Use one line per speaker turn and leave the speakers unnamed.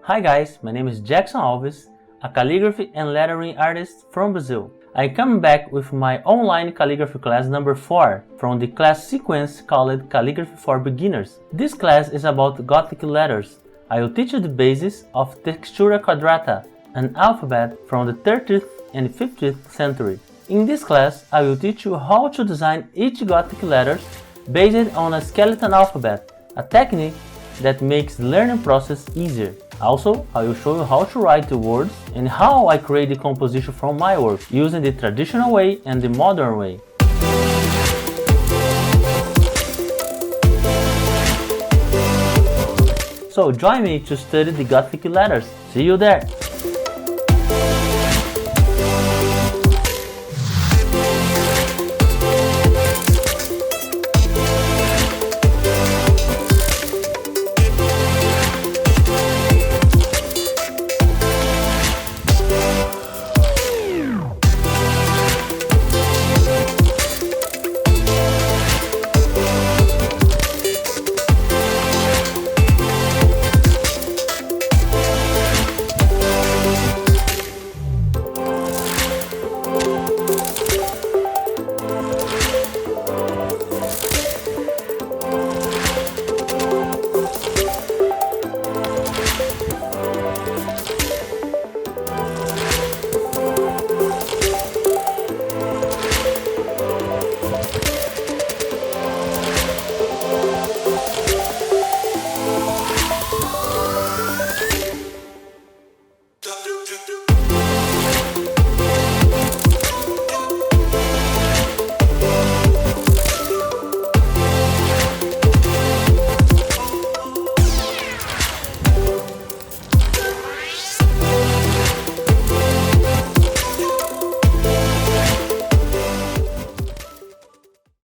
Hi guys, my name is Jackson Alves, a calligraphy and lettering artist from Brazil. I come back with my online calligraphy class number 4 from the class sequence called Calligraphy for Beginners. This class is about Gothic letters. I will teach you the basis of Textura quadrata, an alphabet from the 30th and 50th century. In this class, I will teach you how to design each Gothic letters based on a skeleton alphabet, a technique that makes the learning process easier. Also, I will show you how to write the words and how I create the composition from my work, using the traditional way and the modern way. So join me to study the Gothic letters. See you there!